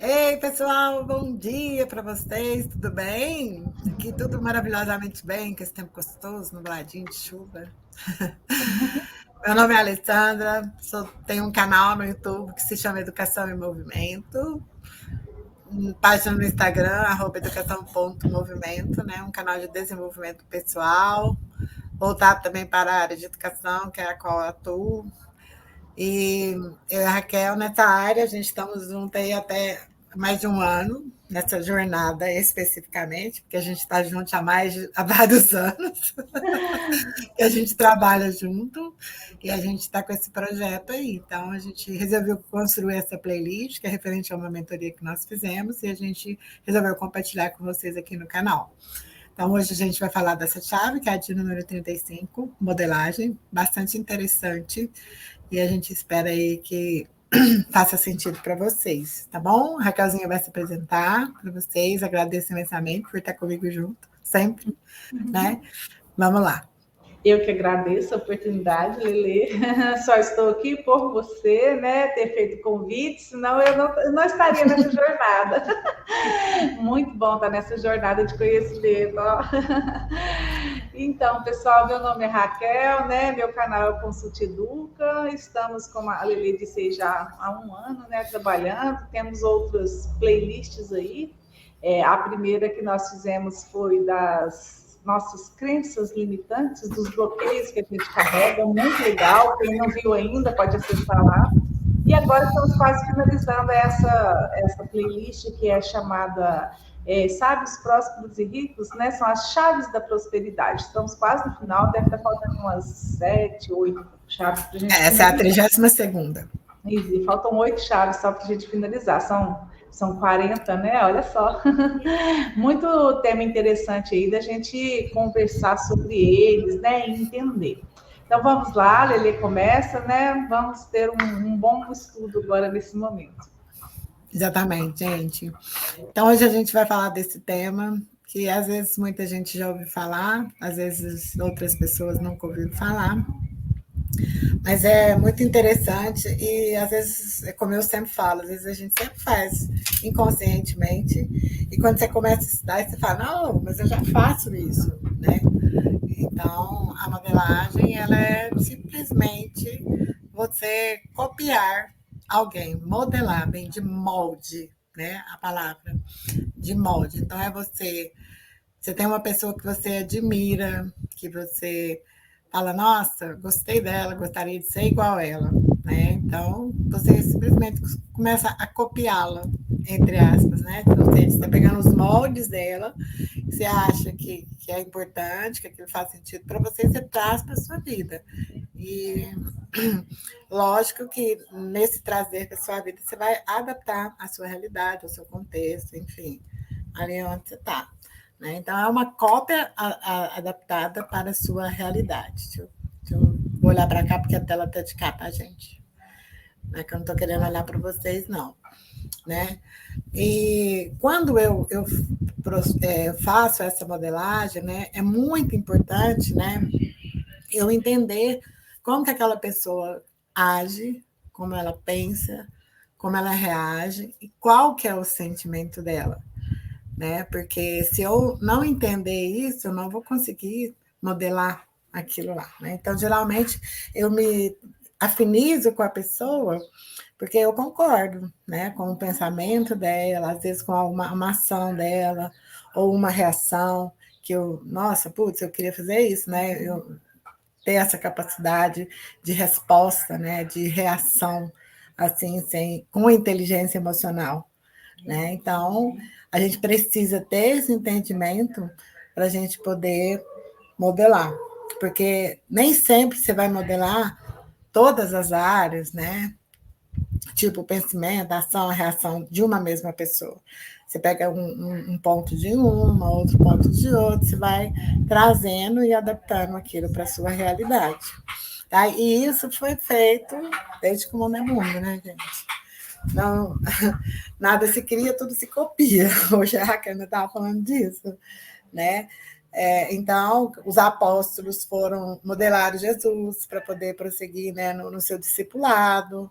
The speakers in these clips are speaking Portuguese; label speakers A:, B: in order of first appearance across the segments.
A: Ei, pessoal, bom dia para vocês, tudo bem? Aqui tudo maravilhosamente bem, com esse tempo gostoso, nubladinho de chuva. Meu nome é Alessandra, tenho um canal no YouTube que se chama Educação em Movimento, página no Instagram, @educação.movimento, né? Um canal de desenvolvimento pessoal, voltado também para a área de educação, que é a qual eu atuo. E eu e a Raquel, nessa área, a gente estamos juntos aí até mais de um ano, nessa jornada especificamente, porque a gente está junto há vários anos, que a gente trabalha junto, e a gente está com esse projeto aí. Então, a gente resolveu construir essa playlist, que é referente a uma mentoria que nós fizemos, e a gente resolveu compartilhar com vocês aqui no canal. Então, hoje a gente vai falar dessa chave, que é a de número 35, modelagem, bastante interessante, e a gente espera aí que faça sentido para vocês, tá bom? A Raquelzinha vai se apresentar para vocês, agradeço imensamente por estar comigo junto, sempre, né? Vamos lá.
B: Eu que agradeço a oportunidade, Lelê. Só estou aqui por você, né, ter feito convite, senão eu não estaria nessa jornada. Muito bom estar nessa jornada de conhecimento. Ó. Então, pessoal, meu nome é Raquel, né? Meu canal é o Consult Educa. Estamos, como a Lelê disse, já há um ano, né, trabalhando. Temos outras playlists aí. A primeira que nós fizemos foi das nossas crenças limitantes, dos bloqueios que a gente carrega, muito legal. Quem não viu ainda pode acessar lá. E agora estamos quase finalizando essa playlist que é chamada Sábios, Prósperos e Ricos, né? São as chaves da prosperidade. Estamos quase no final, deve estar faltando umas 7, 8 chaves para a gente
A: Essa é a
B: finalizar.
A: 32ª.
B: E faltam 8 chaves só para a gente finalizar. São 40, né? Olha só. Muito tema interessante aí da gente conversar sobre eles, né? E entender. Então vamos lá, Lelê começa, né? Vamos ter um bom estudo agora nesse momento.
A: Exatamente, gente. Então, hoje a gente vai falar desse tema, que às vezes muita gente já ouviu falar, às vezes outras pessoas nunca ouviram falar, mas é muito interessante e às vezes, como eu sempre falo, às vezes a gente sempre faz inconscientemente e quando você começa a estudar, você fala, não, mas eu já faço isso, né? Então, a modelagem, ela é simplesmente você copiar alguém, modelar, vem de molde, né? A palavra de molde. Então, é você tem uma pessoa que você admira, que você fala, nossa, gostei dela, gostaria de ser igual a ela, né? Então, você simplesmente começa a copiá-la, entre aspas, né? Então, você está pegando os moldes dela, você acha que é importante, que aquilo faz sentido para você, você traz para a sua vida. E lógico que nesse trazer para a sua vida, você vai adaptar a sua realidade, ao seu contexto, enfim, ali onde você está. Né? Então, é uma cópia adaptada para a sua realidade. Deixa eu olhar para cá, porque a tela está de cá, tá, gente? Não é que eu não estou querendo olhar para vocês, não. Né? E quando eu faço essa modelagem, né, é muito importante, né, eu entender como que aquela pessoa age, como ela pensa, como ela reage e qual que é o sentimento dela, né? Porque se eu não entender isso, eu não vou conseguir modelar aquilo lá, né? Então, geralmente, eu me afinizo com a pessoa porque eu concordo, né, com o pensamento dela, às vezes com uma ação dela ou uma reação que eu, nossa, putz, eu queria fazer isso, né? Eu ter essa capacidade de resposta, né, de reação assim, com inteligência emocional, né? Então, a gente precisa ter esse entendimento para a gente poder modelar, porque nem sempre você vai modelar todas as áreas, né? Tipo, o pensamento, a ação, a reação de uma mesma pessoa. Você pega um ponto de uma, outro ponto de outro, você vai trazendo e adaptando aquilo para a sua realidade. Tá? E isso foi feito desde que o mundo é mundo, né, gente? Não, nada se cria, tudo se copia. Hoje a Raquel ainda estava falando disso, né? Então, os apóstolos foram modelar Jesus para poder prosseguir, né, no seu discipulado.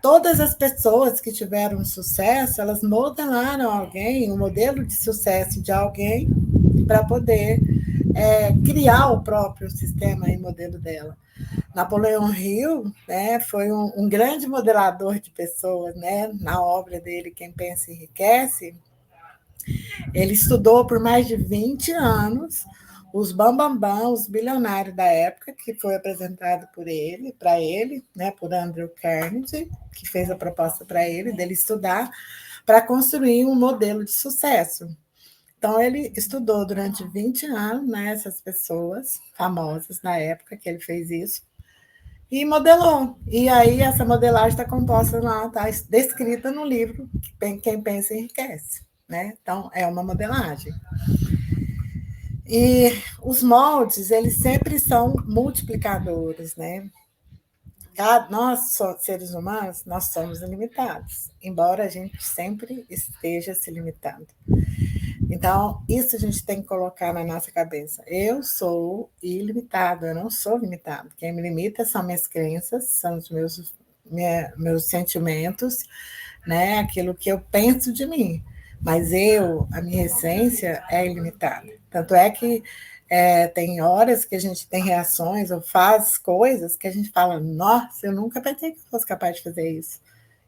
A: todas as pessoas que tiveram sucesso, elas modelaram alguém, um modelo de sucesso de alguém, para poder criar o próprio sistema e modelo dela. Napoleão Hill, né, foi um grande modelador de pessoas, né, na obra dele, Quem Pensa Enriquece. Ele estudou por mais de 20 anos os bambambam, os bilionários da época, que foi apresentado por ele, para ele, né, por Andrew Carnegie, que fez a proposta para ele, dele estudar, para construir um modelo de sucesso. Então, ele estudou durante 20 anos, né, essas pessoas famosas na época que ele fez isso, e modelou. E aí, essa modelagem está composta lá, está descrita no livro Quem Pensa Enriquece. Né? Então, é uma modelagem. E os moldes, eles sempre são multiplicadores, né? Nós, seres humanos, nós somos ilimitados, embora a gente sempre esteja se limitando. Então, isso a gente tem que colocar na nossa cabeça. Eu sou ilimitado, eu não sou limitado. Quem me limita são minhas crenças, são os meus sentimentos, né? Aquilo que eu penso de mim. Mas a minha essência é ilimitada. Tanto é que tem horas que a gente tem reações ou faz coisas que a gente fala, nossa, eu nunca pensei que eu fosse capaz de fazer isso.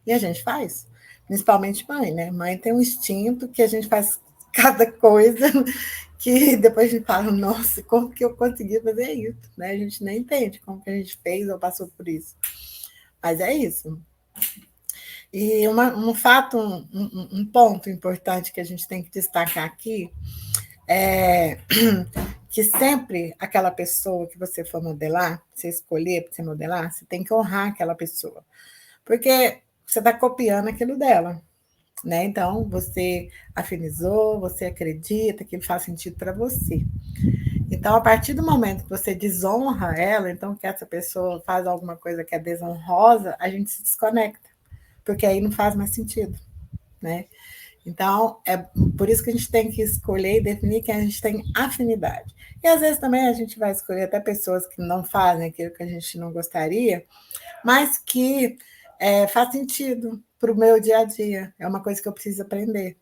A: E a gente faz. Principalmente mãe, né? Mãe tem um instinto que a gente faz cada coisa que depois a gente fala, nossa, como que eu consegui fazer isso? Né? A gente nem entende como que a gente fez ou passou por isso. Mas é isso. E um ponto importante que a gente tem que destacar aqui é que sempre aquela pessoa que você for modelar, você escolher para você modelar, você tem que honrar aquela pessoa. Porque você está copiando aquilo dela. Né? Então, você afinizou, você acredita que faz sentido para você. Então, a partir do momento que você desonra ela, então que essa pessoa faz alguma coisa que é desonrosa, a gente se desconecta, porque aí não faz mais sentido, né? Então, é por isso que a gente tem que escolher e definir quem a gente tem afinidade. E às vezes também a gente vai escolher até pessoas que não fazem aquilo que a gente não gostaria, mas que faz sentido para o meu dia a dia. É uma coisa que eu preciso aprender.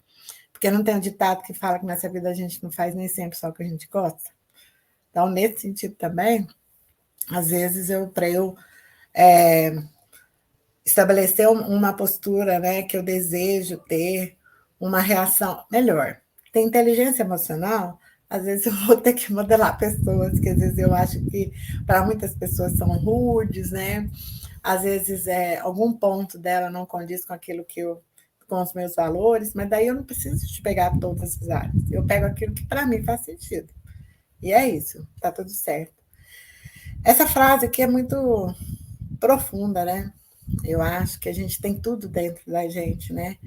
A: Porque não tem um ditado que fala que nessa vida a gente não faz nem sempre só o que a gente gosta. Então, nesse sentido também, às vezes, para eu estabelecer uma postura, né, que eu desejo ter, uma reação melhor. Tem inteligência emocional, às vezes eu vou ter que modelar pessoas, que às vezes eu acho que para muitas pessoas são rudes, né? Às vezes algum ponto dela não condiz com aquilo com os meus valores, mas daí eu não preciso de pegar todas as áreas. Eu pego aquilo que para mim faz sentido. E é isso, tá tudo certo. Essa frase aqui é muito profunda, né? Eu acho que a gente tem tudo dentro da gente, né?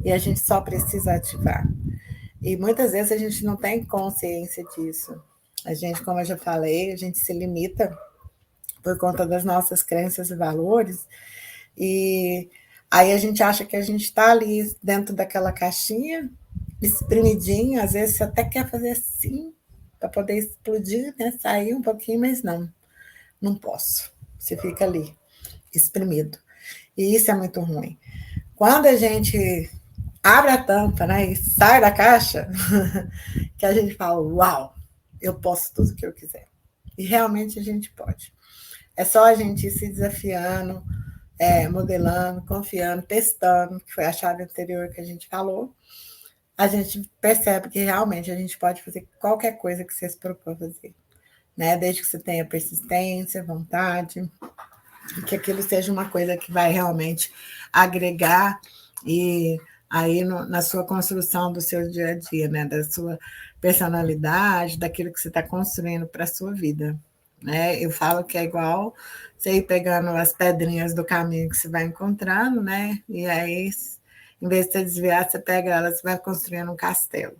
A: E a gente só precisa ativar. E muitas vezes a gente não tem consciência disso. A gente, como eu já falei, a gente se limita por conta das nossas crenças e valores, e aí a gente acha que a gente está ali dentro daquela caixinha, espremidinho, às vezes você até quer fazer assim, para poder explodir, né? Sair um pouquinho, mas não posso. Você fica ali, espremido. E isso é muito ruim. Quando a gente abre a tampa, né, e sai da caixa, que a gente fala, uau, eu posso tudo o que eu quiser. E realmente a gente pode. É só a gente ir se desafiando, modelando, confiando, testando, que foi a chave anterior que a gente falou. A gente percebe que realmente a gente pode fazer qualquer coisa que você se propõe fazer, né? Desde que você tenha persistência, vontade, e que aquilo seja uma coisa que vai realmente agregar e aí na sua construção do seu dia a dia, né? Da sua personalidade, daquilo que você está construindo para a sua vida. Né? Eu falo que é igual você ir pegando as pedrinhas do caminho que você vai encontrando, né? E aí, em vez de você desviar, você pega elas e vai construindo um castelo.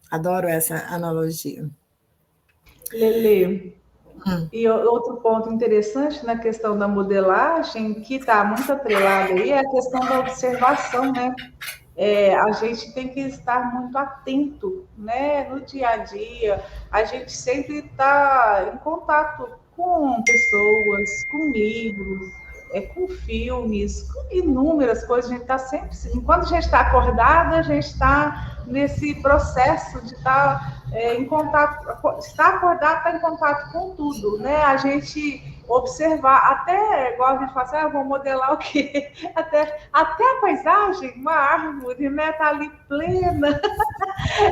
A: Adoro essa analogia.
B: Lele, e outro ponto interessante na questão da modelagem, que está muito atrelado aí, é a questão da observação, né? A gente tem que estar muito atento, né? No dia a dia, a gente sempre está em contato com pessoas, com livros, com filmes, com inúmeras coisas. A gente está sempre, enquanto a gente está acordada, a gente está nesse processo de estar em contato, estar acordado, estar em contato com tudo, né? A gente observar, até, igual a gente fala assim, eu vou modelar o quê? Até a paisagem, uma árvore, né? Tá ali plena.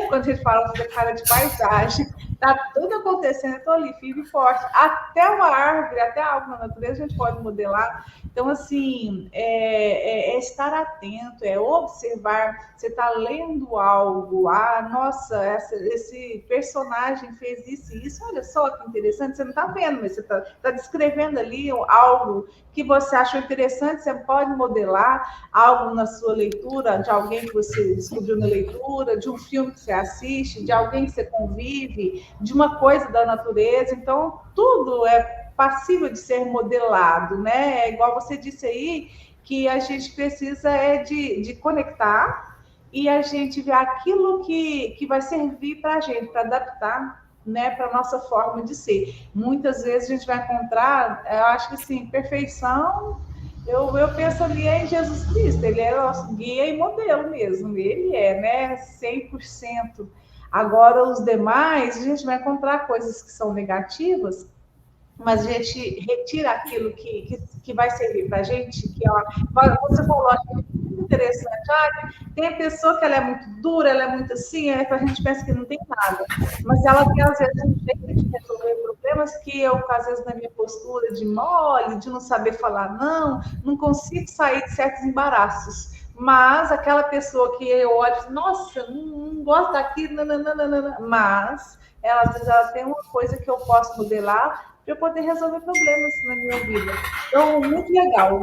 B: Quando a gente fala de cara de paisagem, tá tudo acontecendo, eu tô ali firme e forte. Até uma árvore, até algo na natureza, a gente pode modelar. Então, assim, é estar atento, é observar. Você está lendo algo, nossa, esse personagem fez isso e isso, olha só que interessante, você não está vendo, mas você está descrevendo ali algo que você achou interessante, você pode modelar algo na sua leitura, de alguém que você descobriu na leitura, de um filme que você assiste, de alguém que você convive, de uma coisa da natureza. Então, tudo é passível de ser modelado, né? É igual você disse aí, que a gente precisa de conectar e a gente ver aquilo que vai servir para a gente, para adaptar, né, para a nossa forma de ser. Muitas vezes a gente vai encontrar, eu acho que sim, perfeição. Eu penso ali em Jesus Cristo, ele é nosso guia e modelo mesmo, ele é, né, 100%. Agora, os demais, a gente vai encontrar coisas que são negativas, mas a gente retira aquilo que vai servir para a gente, que ó, você falou, acho muito interessante. Tem a pessoa que ela é muito dura, ela é muito assim, a gente pensa que não tem nada, mas ela tem, às vezes, um jeito de resolver problemas que eu, às vezes, na minha postura de mole, de não saber falar não consigo sair de certos embaraços. Mas aquela pessoa que eu olho, nossa, não gosto daquilo, mas ela, às vezes, ela tem uma coisa que eu posso modelar para eu poder resolver problemas na minha vida. Então, muito legal,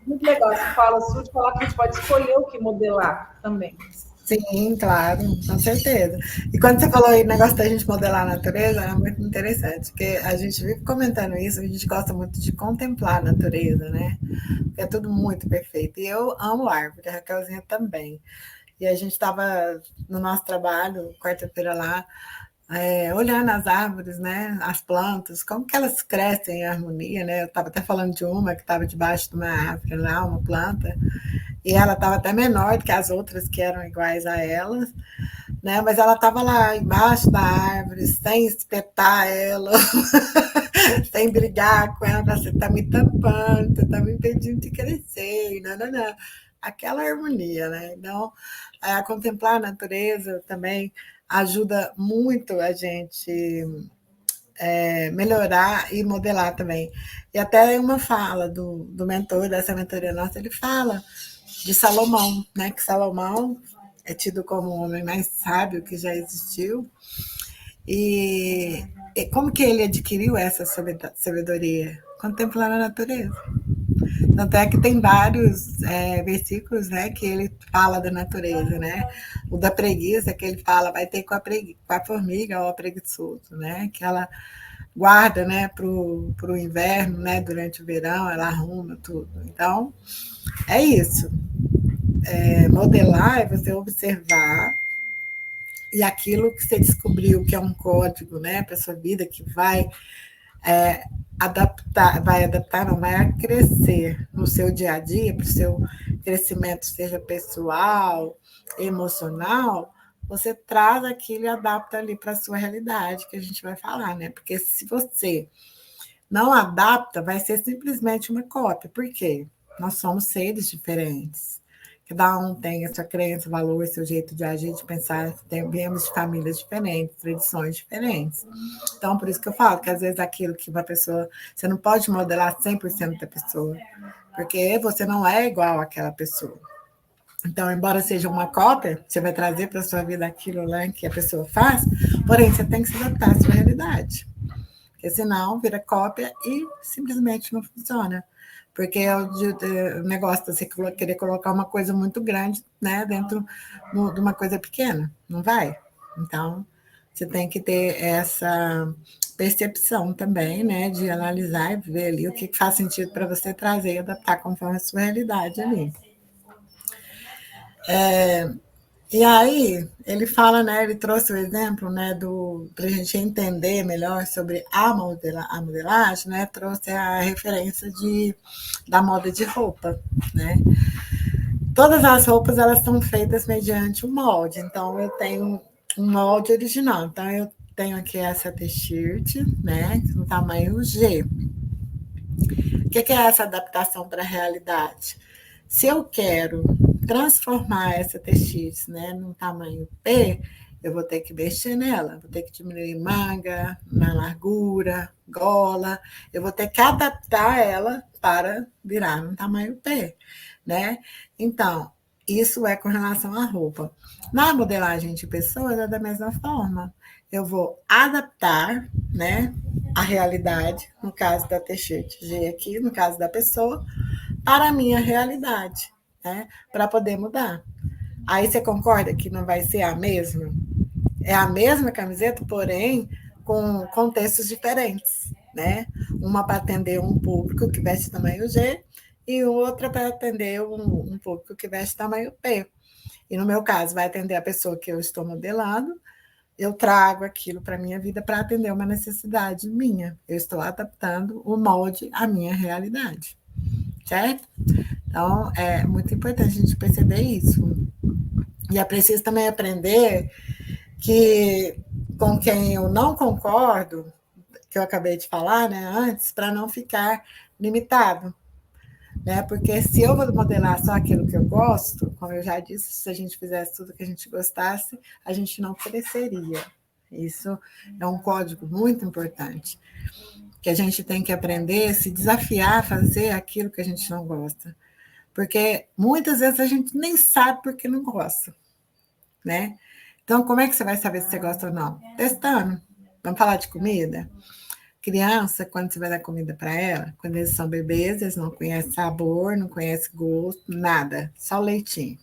B: muito legal. Você fala, de falar que a gente pode escolher o que modelar também.
A: Sim, claro, com certeza. E quando você falou aí negócio da gente modelar a natureza, é muito interessante, porque a gente vive comentando isso, a gente gosta muito de contemplar a natureza, né? É tudo muito perfeito. E eu amo árvore, a Raquelzinha também. E a gente estava no nosso trabalho, quarta-feira lá, olhando as árvores, né, as plantas, como que elas crescem em harmonia, né? Eu estava até falando de uma que estava debaixo de uma árvore lá, uma planta, e ela estava até menor do que as outras que eram iguais a elas, né? Mas ela estava lá embaixo da árvore, sem espetar ela, sem brigar com ela, você está me tampando, você está me impedindo de crescer, não. Aquela harmonia, né? Então, contemplar a natureza também ajuda muito a gente melhorar e modelar também. E até uma fala do mentor dessa mentoria nossa, ele fala de Salomão, né? Que Salomão é tido como o homem mais sábio que já existiu. E como que ele adquiriu essa sabedoria? Contemplando a natureza. Tanto é que tem vários versículos, né, que ele fala da natureza, né? O da preguiça, que ele fala, vai ter com a formiga ou a preguiçoso, né? Que ela guarda, né, para o inverno, né? Durante o verão, ela arruma tudo. Então, é isso. Modelar é você observar e aquilo que você descobriu que é um código, né, para sua vida, que vai adaptar, não, vai crescer no seu dia a dia, para o seu crescimento, seja pessoal, emocional, você traz aquilo e adapta ali para a sua realidade, que a gente vai falar, né? Porque se você não adapta, vai ser simplesmente uma cópia. Por quê? Nós somos seres diferentes. Cada um tem a sua crença, valor, seu jeito de agir, de pensar. Viemos de famílias diferentes, tradições diferentes. Então, por isso que eu falo que, às vezes, aquilo que uma pessoa... Você não pode modelar 100% da pessoa, porque você não é igual àquela pessoa. Então, embora seja uma cópia, você vai trazer para a sua vida aquilo lá que a pessoa faz, porém, você tem que se adaptar à sua realidade. Porque senão vira cópia e simplesmente não funciona. Porque é o negócio de você querer colocar uma coisa muito grande, né, dentro de uma coisa pequena. Não vai. Então, você tem que ter essa percepção também, né, de analisar e ver ali o que faz sentido para você trazer e adaptar conforme a sua realidade ali. E aí, ele fala, né, ele trouxe o exemplo, né, para a gente entender melhor sobre a modelagem, né, trouxe a referência da moda de roupa, né. Todas as roupas, elas são feitas mediante um molde, então eu tenho um molde original, então eu tenho aqui essa t-shirt, né, no tamanho G. O que é essa adaptação para a realidade? Se eu quero transformar essa t-shirt, né, num tamanho P, eu vou ter que mexer nela, vou ter que diminuir manga, na largura, gola, eu vou ter que adaptar ela para virar num tamanho P, né? Então, isso é com relação à roupa. Na modelagem de pessoas é da mesma forma. Eu vou adaptar, né, a realidade, no caso da t-shirt G aqui, no caso da pessoa, para a minha realidade, né, para poder mudar. Aí você concorda que não vai ser a mesma? É a mesma camiseta, porém com contextos diferentes, né? Uma para atender um público que veste tamanho G e outra para atender um público que veste tamanho P. E no meu caso, vai atender a pessoa que eu estou modelando, eu trago aquilo para a minha vida para atender uma necessidade minha. Eu estou adaptando o molde à minha realidade, certo? Então, é muito importante a gente perceber isso. E é preciso também aprender que com quem eu não concordo, que eu acabei de falar, né, antes, para não ficar limitado, né? Porque se eu vou modelar só aquilo que eu gosto, como eu já disse, se a gente fizesse tudo que a gente gostasse, a gente não cresceria. Isso é um código muito importante, que a gente tem que aprender, se desafiar a fazer aquilo que a gente não gosta. Porque muitas vezes a gente nem sabe por que não gosta, né? Então, como é que você vai saber se você gosta ou não? Testando. Vamos falar de comida? Criança, quando você vai dar comida para ela, quando eles são bebês, eles não conhecem sabor, não conhecem gosto, nada, só leitinho.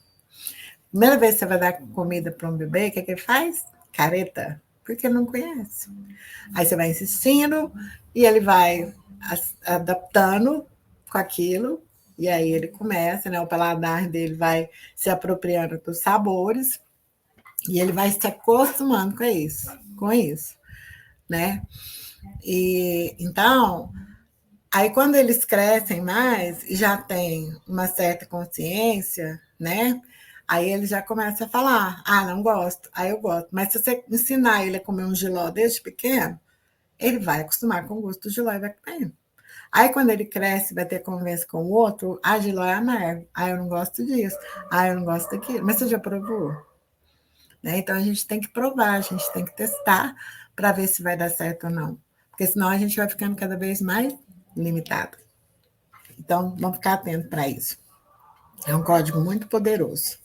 A: Primeira vez que você vai dar comida para um bebê, o que ele faz? Careta, porque não conhece. Aí você vai insistindo e ele vai adaptando com aquilo, e aí ele começa, né? O paladar dele vai se apropriando dos sabores e ele vai se acostumando com isso, né? E então, aí quando eles crescem mais e já têm uma certa consciência, né? Aí ele já começa a falar: ah, não gosto, aí eu gosto. Mas se você ensinar ele a comer um giló desde pequeno, ele vai acostumar com o gosto do giló e vai comer. Aí quando ele cresce, vai ter convivência com o outro, a giló é amargo. Ah, eu não gosto disso. Ah, eu não gosto daquilo. Mas você já provou? Né? Então a gente tem que provar, a gente tem que testar para ver se vai dar certo ou não. Porque senão a gente vai ficando cada vez mais limitado. Então, vamos ficar atento para isso. É um código muito poderoso.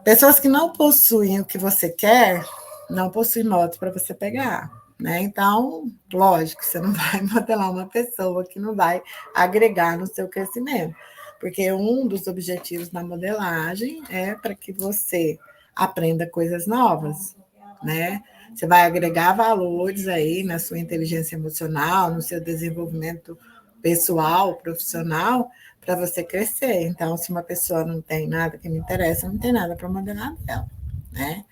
A: Pessoas que não possuem o que você quer, não possuem moto para você pegar. Né? Então, lógico, você não vai modelar uma pessoa que não vai agregar no seu crescimento. Porque um dos objetivos da modelagem é para que você aprenda coisas novas, né? Você vai agregar valores aí na sua inteligência emocional, no seu desenvolvimento pessoal, profissional, para você crescer. Então, se uma pessoa não tem nada que me interessa, não tem nada para modelar dela, né?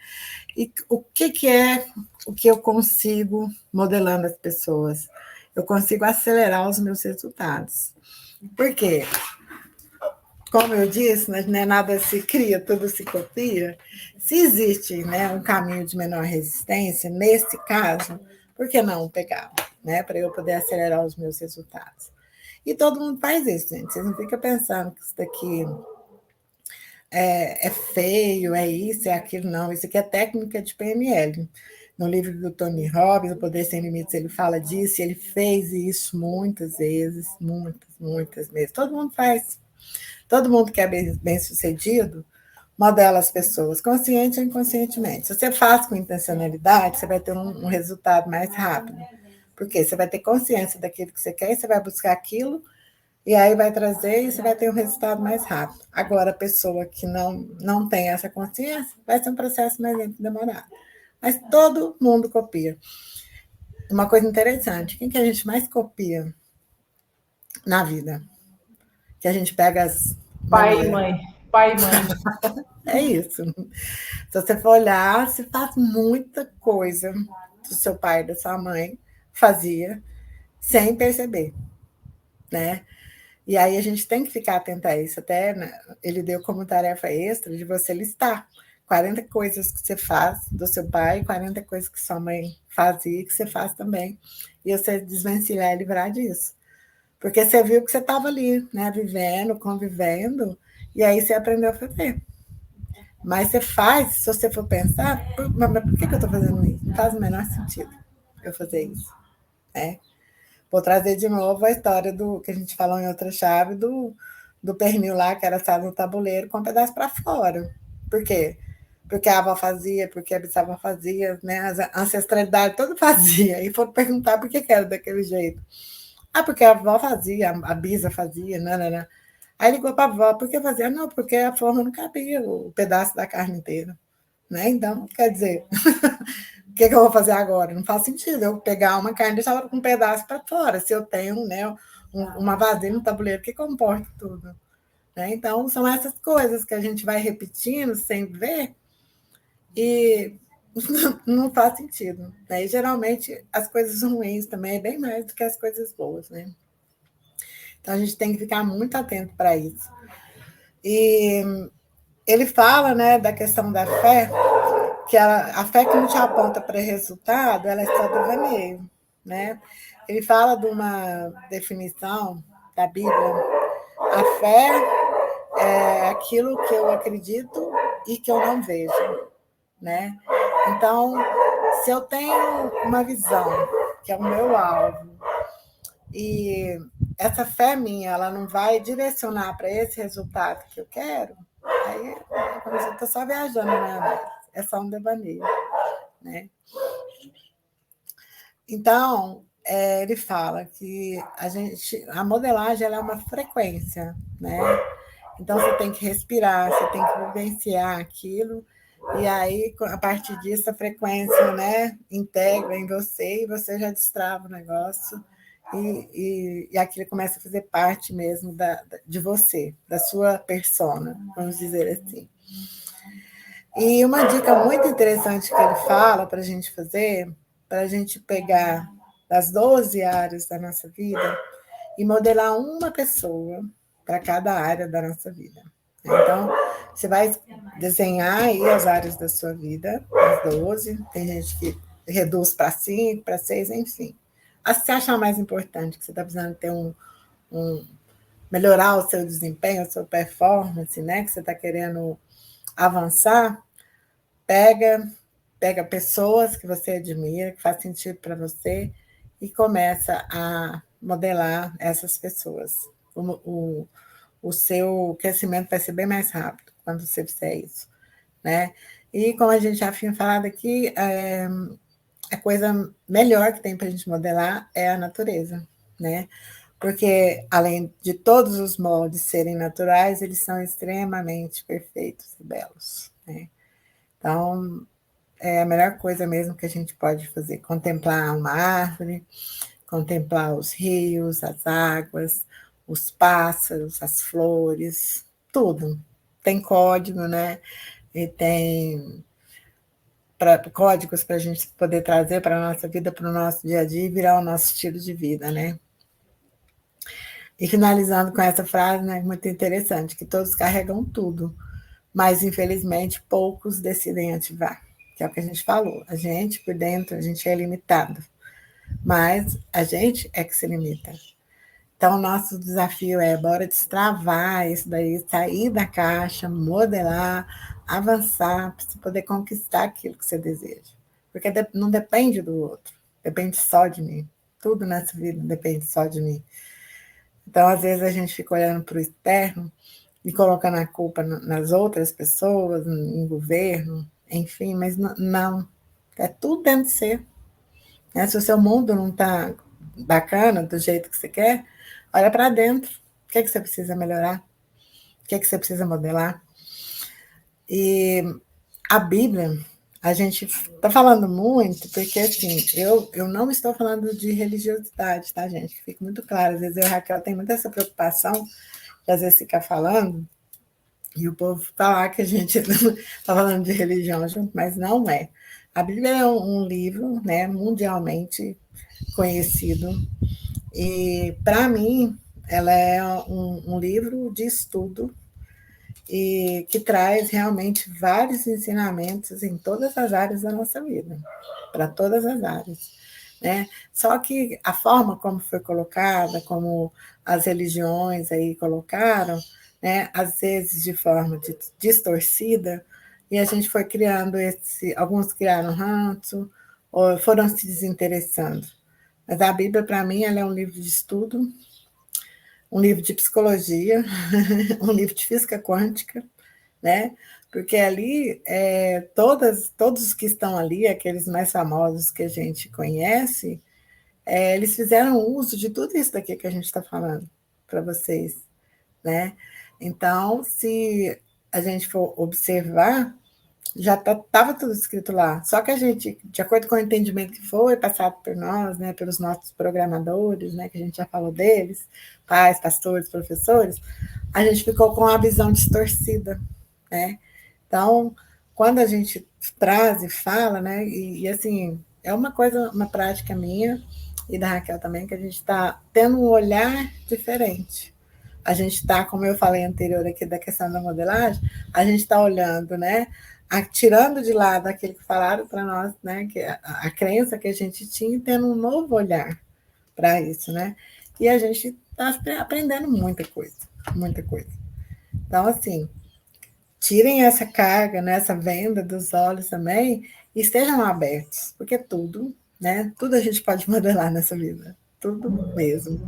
A: E o que é o que eu consigo modelando as pessoas? Eu consigo acelerar os meus resultados. Por quê? Como eu disse, não é nada se cria, tudo se copia. Se existe, né, um caminho de menor resistência, nesse caso, por que não pegar, né, para eu poder acelerar os meus resultados? E todo mundo faz isso, gente. Vocês não ficam pensando que isso daqui é feio, é isso, é aquilo, não. Isso aqui é técnica de PNL. No livro do Tony Robbins, O Poder Sem Limites, ele fala disso, e ele fez isso muitas vezes, muitas vezes. Todo mundo faz. Todo mundo que é bem sucedido modela as pessoas, consciente ou inconscientemente. Se você faz com intencionalidade, você vai ter um resultado mais rápido. Porque você vai ter consciência daquilo que você quer, você vai buscar aquilo, e aí vai trazer e você vai ter um resultado mais rápido. Agora, a pessoa que não tem essa consciência, vai ser um processo mais lento e demorado. Mas todo mundo copia. Uma coisa interessante, quem que a gente mais copia na vida? Que a gente pega as
B: Pai e mãe. pai e mãe.
A: É isso. Se você for olhar, se faz muita coisa do seu pai e da sua mãe fazia sem perceber, né? E aí a gente tem que ficar atento a isso. Até, né, ele deu como tarefa extra de você listar 40 coisas que você faz do seu pai, 40 coisas que sua mãe fazia que você faz também. E você desvencilhar e livrar disso. Porque você viu que você estava ali, né, vivendo, convivendo, e aí você aprendeu a fazer. Mas você faz, se você for pensar, mas por que eu estou fazendo isso? Não faz o menor sentido eu fazer isso. Né? Vou trazer de novo a história do que a gente falou em outra chave, do pernil lá, que era assado no tabuleiro, com um pedaço para fora. Por quê? Porque a avó fazia, porque a bisavó fazia, né? A ancestralidade toda fazia. E foram perguntar por que era daquele jeito. Ah, porque a avó fazia, a bisa fazia, não. Aí ligou para a avó, por que fazia? Não, porque a forma não cabia, o pedaço da carne inteira. Né? Então, quer dizer, o que eu vou fazer agora? Não faz sentido eu pegar uma carne e deixar ela com um pedaço para fora, se eu tenho, né, uma vasilha no tabuleiro que comporta tudo. Né? Então, são essas coisas que a gente vai repetindo sem ver e não faz sentido. Né? E, geralmente, as coisas ruins também é bem mais do que as coisas boas. Né? Então, a gente tem que ficar muito atento para isso. E ele fala, né, da questão da fé, que a fé que não te aponta para resultado, ela é só devaneio, né? Ele fala de uma definição da Bíblia. A fé é aquilo que eu acredito e que eu não vejo, né? Então, se eu tenho uma visão, que é o meu alvo, e essa fé minha, ela não vai direcionar para esse resultado que eu quero, aí eu estou só viajando, né? É só um devaneio, né? Então, ele fala que a modelagem ela é uma frequência, né? Então, você tem que respirar, você tem que vivenciar aquilo, e aí, a partir disso, a frequência, né, integra em você, e você já destrava o negócio, e aquilo começa a fazer parte mesmo de você, da sua persona, vamos dizer assim. E uma dica muito interessante que ele fala para a gente fazer, para a gente pegar as 12 áreas da nossa vida e modelar uma pessoa para cada área da nossa vida. Então, você vai desenhar aí as áreas da sua vida, as 12, tem gente que reduz para 5, para 6, enfim. As que você achar mais importante, que você está precisando ter melhorar o seu desempenho, a sua performance, né? Que você está querendo avançar, pega pessoas que você admira, que faz sentido para você, e começa a modelar essas pessoas. O seu crescimento vai ser bem mais rápido quando você fizer isso. Né? E como a gente já tinha falado aqui, a coisa melhor que tem para a gente modelar é a natureza. Né? Porque, além de todos os moldes serem naturais, eles são extremamente perfeitos e belos. Né? Então, é a melhor coisa mesmo que a gente pode fazer, contemplar uma árvore, contemplar os rios, as águas, os pássaros, as flores, tudo. Tem código, né? E tem códigos para a gente poder trazer para a nossa vida, para o nosso dia a dia e virar o nosso estilo de vida, né? E finalizando com essa frase, né, muito interessante, que todos carregam tudo, mas infelizmente poucos decidem ativar, que é o que a gente falou. A gente, por dentro, a gente é limitado, mas a gente é que se limita. Então, o nosso desafio é, bora destravar isso daí, sair da caixa, modelar, avançar, para você poder conquistar aquilo que você deseja. Porque não depende do outro, depende só de mim. Tudo nessa vida depende só de mim. Então, às vezes, a gente fica olhando para o externo e colocando a culpa nas outras pessoas, em governo, enfim, mas não. É tudo dentro de você. Né? Se o seu mundo não está bacana, do jeito que você quer, olha para dentro. O que você precisa melhorar? O que você precisa modelar? E a Bíblia, a gente está falando muito, porque assim, eu não estou falando de religiosidade, tá, gente? Que fique muito claro. Às vezes eu e a Raquel tem muita essa preocupação de às vezes ficar falando E o povo falar que a gente está falando de religião junto, mas não é. A Bíblia é um livro, né, mundialmente conhecido, e, para mim, ela é um livro de estudo e que traz realmente vários ensinamentos em todas as áreas da nossa vida, para todas as áreas. Né? Só que a forma como foi colocada, como as religiões aí colocaram, né, às vezes de forma distorcida, e a gente foi criando alguns criaram ranço, ou foram se desinteressando. Mas a Bíblia, para mim, ela é um livro de estudo, um livro de psicologia, um livro de física quântica, né? Porque ali, todos os que estão ali, aqueles mais famosos que a gente conhece, eles fizeram uso de tudo isso daqui que a gente está falando para vocês, né? Então, se a gente for observar, já estava tudo escrito lá. Só que a gente, de acordo com o entendimento que foi passado por nós, né, pelos nossos programadores, né, que a gente já falou deles, pais, pastores, professores, a gente ficou com a visão distorcida, né? Então, quando a gente traz e fala, né, e assim, é uma coisa, uma prática minha e da Raquel também, que a gente está tendo um olhar diferente. A gente está, como eu falei anterior aqui da questão da modelagem, a gente está olhando, né, tirando de lado aquilo que falaram para nós, né, que a crença que a gente tinha, e tendo um novo olhar para isso, né? E a gente está aprendendo muita coisa, muita coisa. Então, assim, tirem essa carga, né, essa venda dos olhos também e estejam abertos, porque tudo, né, tudo a gente pode modelar nessa vida, tudo mesmo.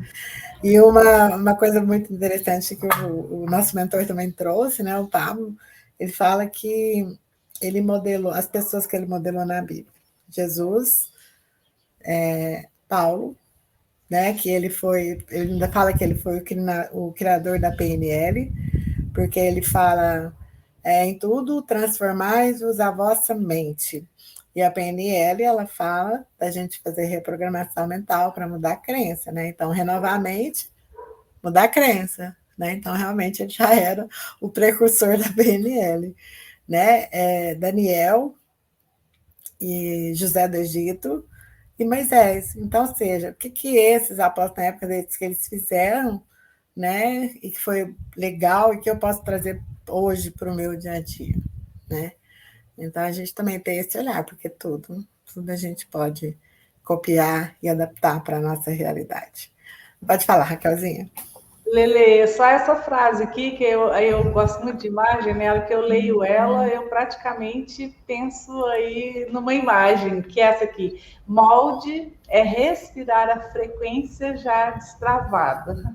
A: E uma coisa muito interessante que o nosso mentor também trouxe, né, o Pablo, ele fala que ele modelou as pessoas que ele modelou na Bíblia. Jesus, Paulo, né, que ele ainda fala que ele foi o criador da PNL, porque ele fala, em tudo transformai-vos a vossa mente. E a PNL, ela fala da gente fazer reprogramação mental para mudar a crença, né? Então, renovar a mente, mudar a crença, né? Então, realmente, ele já era o precursor da PNL, né? Daniel e José do Egito e Moisés. Então, ou seja, o que esses apóstolos, na época deles, que eles fizeram, né? E que foi legal e que eu posso trazer hoje para o meu dia a dia, né? Então, a gente também tem esse olhar, porque tudo a gente pode copiar e adaptar para a nossa realidade. Pode falar, Raquelzinha.
B: Lele, só essa frase aqui, que eu gosto muito de imagem, né? Que eu leio ela, eu praticamente penso aí numa imagem, que é essa aqui. Molde é respirar a frequência já destravada.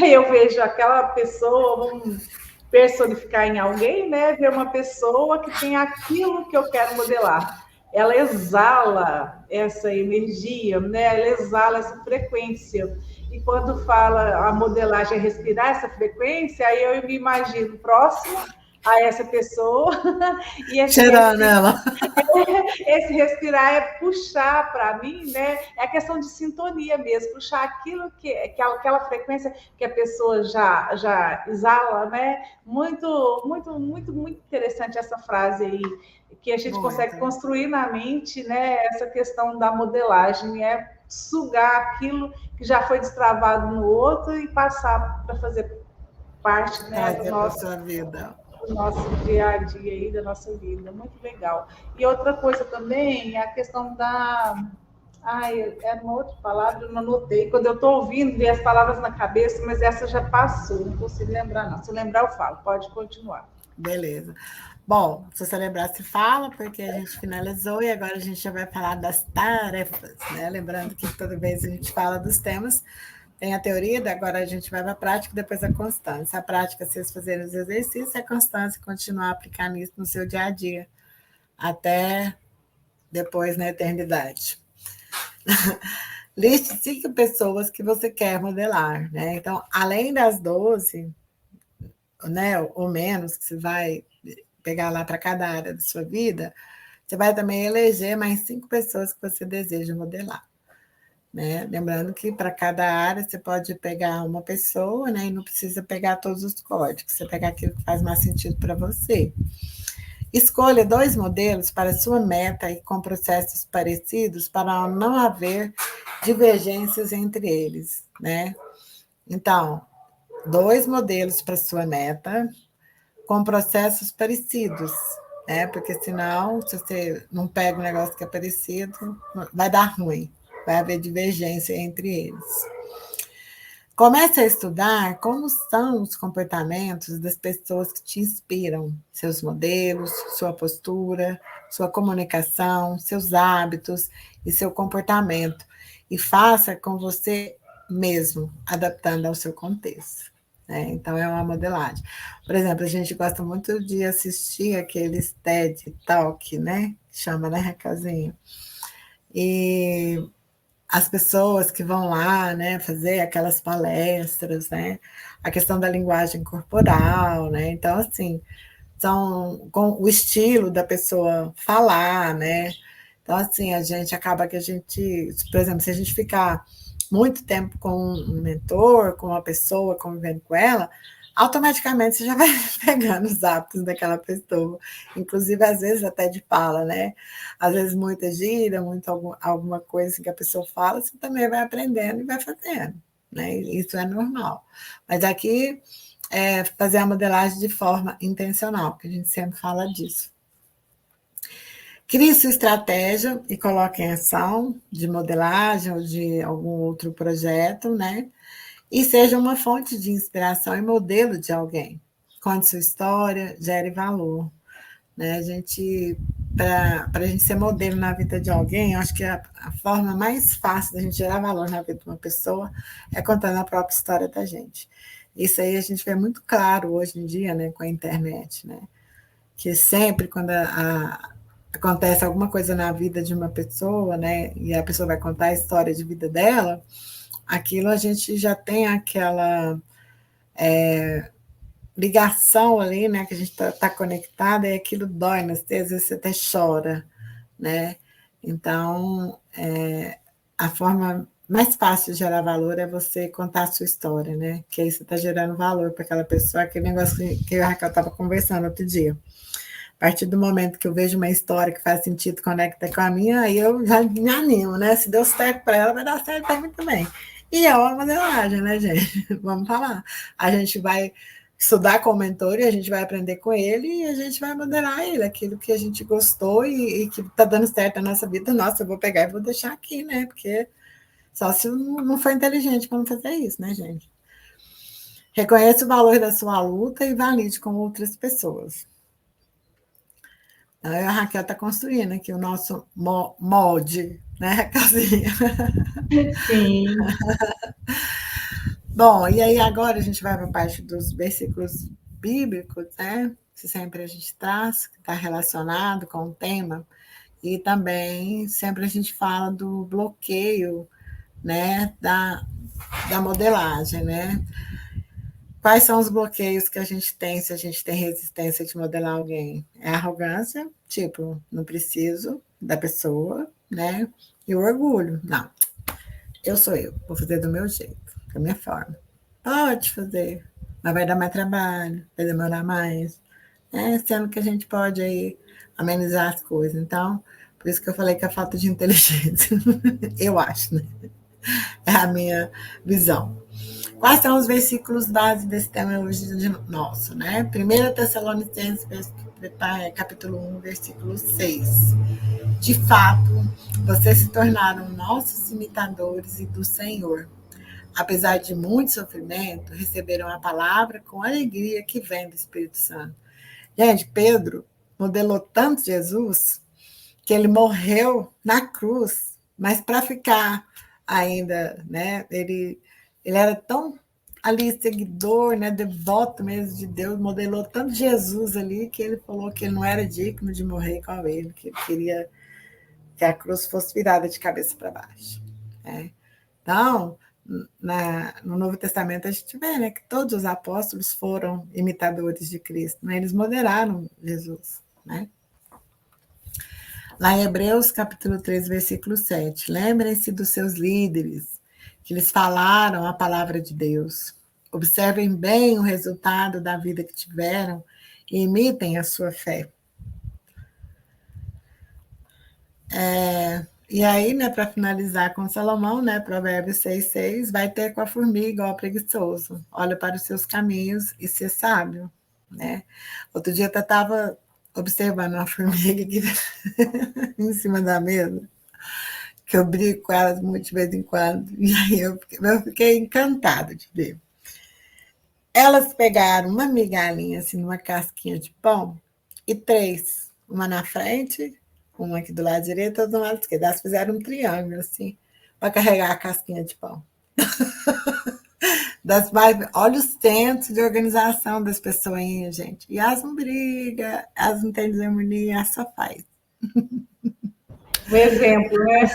B: Aí eu vejo aquela pessoa, vamos personificar em alguém, né? Ver uma pessoa que tem aquilo que eu quero modelar. Ela exala essa energia, né? Ela exala essa frequência. E quando fala a modelagem é respirar essa frequência, aí eu me imagino próximo a essa pessoa e
A: cheirando ela.
B: Esse respirar é puxar para mim, né? É a questão de sintonia mesmo, puxar aquilo que aquela frequência que a pessoa já exala, né? Muito interessante essa frase aí, que a gente consegue construir na mente, né? Essa questão da modelagem, é sugar aquilo que já foi destravado no outro e passar para fazer parte, né,
A: da nossa vida.
B: Do nosso dia a dia aí, da nossa vida. Muito legal. E outra coisa também é a questão da... Ai, é uma outra palavra, eu não anotei. Quando eu estou ouvindo, vi as palavras na cabeça, mas essa já passou, não consigo lembrar, não. Se eu lembrar, eu falo. Pode continuar.
A: Beleza. Bom, se você lembrar, se fala, porque a gente finalizou e agora a gente já vai falar das tarefas, né? Lembrando que toda vez a gente fala dos temas, tem a teoria, agora a gente vai para a prática, depois a constância. A prática, vocês fazerem os exercícios, a constância continuar a aplicar nisso no seu dia a dia, até depois na eternidade. Liste 5 pessoas que você quer modelar, né? Então, além das 12, né, ou menos, que você vai pegar lá para cada área da sua vida, você vai também eleger mais 5 pessoas que você deseja modelar. né? Lembrando que para cada área você pode pegar uma pessoa, né? E não precisa pegar todos os códigos, você pega aquilo que faz mais sentido para você. Escolha 2 modelos para sua meta e com processos parecidos para não haver divergências entre eles, né? Então, 2 modelos para sua meta com processos parecidos, né? Porque senão, se você não pega um negócio que é parecido, vai dar ruim, vai haver divergência entre eles. Comece a estudar como são os comportamentos das pessoas que te inspiram, seus modelos, sua postura, sua comunicação, seus hábitos e seu comportamento, e faça com você mesmo, adaptando ao seu contexto. Né? Então, é uma modelagem. Por exemplo, a gente gosta muito de assistir aqueles TED Talk, né? Chama, né, Raquelzinha? E as pessoas que vão lá, né, fazer aquelas palestras, né, a questão da linguagem corporal, né, então, assim, são com o estilo da pessoa falar, né, então, assim, a gente acaba que a gente, por exemplo, se a gente ficar muito tempo com um mentor, com uma pessoa, convivendo com ela, automaticamente você já vai pegando os hábitos daquela pessoa, inclusive às vezes até de fala, né? Às vezes muita gíria, muito alguma coisa assim que a pessoa fala, você também vai aprendendo e vai fazendo, né? Isso é normal. Mas aqui é fazer a modelagem de forma intencional, que a gente sempre fala disso. Crie sua estratégia e coloque em ação de modelagem ou de algum outro projeto, né? E seja uma fonte de inspiração e modelo de alguém. Conte sua história, gere valor. Né? Para a gente ser modelo na vida de alguém, eu acho que a forma mais fácil da gente gerar valor na vida de uma pessoa é contando a própria história da gente. Isso aí a gente vê muito claro hoje em dia, né, com a internet, né? Que sempre quando acontece alguma coisa na vida de uma pessoa, né, e a pessoa vai contar a história de vida dela, aquilo a gente já tem aquela ligação ali, né, que a gente tá conectada, e aquilo dói, né, às vezes você até chora, né? Então, a forma mais fácil de gerar valor é você contar a sua história, né? Que aí você está gerando valor para aquela pessoa, aquele negócio que a Raquel estava conversando outro dia. A partir do momento que eu vejo uma história que faz sentido, conecta com a minha, aí eu já me animo, né? Se deu certo para ela, vai dar certo para mim também. E é uma modelagem, né, gente? Vamos falar. A gente vai estudar com o mentor e a gente vai aprender com ele e a gente vai modelar ele, aquilo que a gente gostou e que está dando certo na nossa vida. Nossa, eu vou pegar e vou deixar aqui, né? Porque só se não for inteligente para não fazer isso, né, gente? Reconheça o valor da sua luta e valide com outras pessoas. A Raquel está construindo aqui o nosso molde, né, Raquelzinha?
B: Sim.
A: Bom, e aí agora a gente vai para a parte dos versículos bíblicos, né? Que sempre a gente traz, que está relacionado com o tema, e também sempre a gente fala do bloqueio, né, da modelagem, né? Quais são os bloqueios que a gente tem se a gente tem resistência de modelar alguém? É a arrogância, tipo, não preciso da pessoa, né? E o orgulho, não, eu sou eu, vou fazer do meu jeito, da minha forma. Pode fazer, mas vai dar mais trabalho, vai demorar mais, né? Sendo que a gente pode aí amenizar as coisas. Então, por isso que eu falei que é falta de inteligência, eu acho, né? É a minha visão. Quais são os versículos base desse tema hoje nosso, né? 1 Tessalonicenses, capítulo 1, versículo 6. De fato, vocês se tornaram nossos imitadores e do Senhor. Apesar de muito sofrimento, receberam a palavra com alegria que vem do Espírito Santo. Gente, Pedro modelou tanto Jesus que ele morreu na cruz, mas para ficar ainda, né? Ele era tão ali seguidor, né, devoto mesmo de Deus, modelou tanto Jesus ali que ele falou que ele não era digno de morrer com ele, que ele queria que a cruz fosse virada de cabeça para baixo. Né? Então, no Novo Testamento a gente vê, né, que todos os apóstolos foram imitadores de Cristo, né? Eles moderaram Jesus, né? Lá em Hebreus, capítulo 3, versículo 7. Lembrem-se dos seus líderes, que eles falaram a palavra de Deus. Observem bem o resultado da vida que tiveram e imitem a sua fé. E aí, né, para finalizar com Salomão, né, Provérbios 6,6, vai ter com a formiga, ó preguiçoso, olha para os seus caminhos e ser sábio, né? Outro dia eu estava observando uma formiga aqui em cima da mesa, que eu brigo com elas muito de vez em quando, e aí eu fiquei encantada de ver. Elas pegaram uma migalhinha, assim, numa casquinha de pão, e três, uma na frente, uma aqui do lado direito, outra do lado esquerdo. Elas fizeram um triângulo, assim, para carregar a casquinha de pão. Olha os centros de organização das pessoinhas, gente. E elas não brigam, elas não têm desarmonia, elas só faz.
B: Um exemplo, né?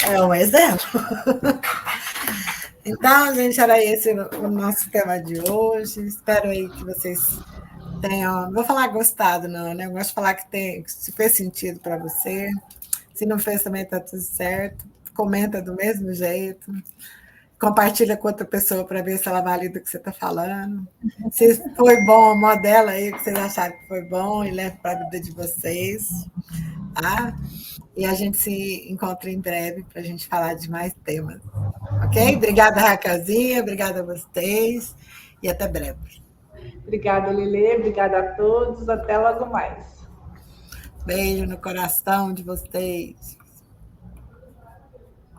A: É um exemplo. Então, gente, era esse o nosso tema de hoje. Espero aí que vocês tenham. Não vou falar gostado, não, né? Eu gosto de falar que se fez sentido para você. Se não fez, também está tudo certo. Comenta do mesmo jeito. Compartilha com outra pessoa para ver se ela valida o que você está falando. Se foi bom, modela aí o que vocês acharam que foi bom e leve para a vida de vocês. Tá? E a gente se encontra em breve para a gente falar de mais temas. Ok? Obrigada, Raquelzinha. Obrigada a vocês. E até breve.
B: Obrigada, Lelê. Obrigada a todos. Até logo mais.
A: Beijo no coração de vocês.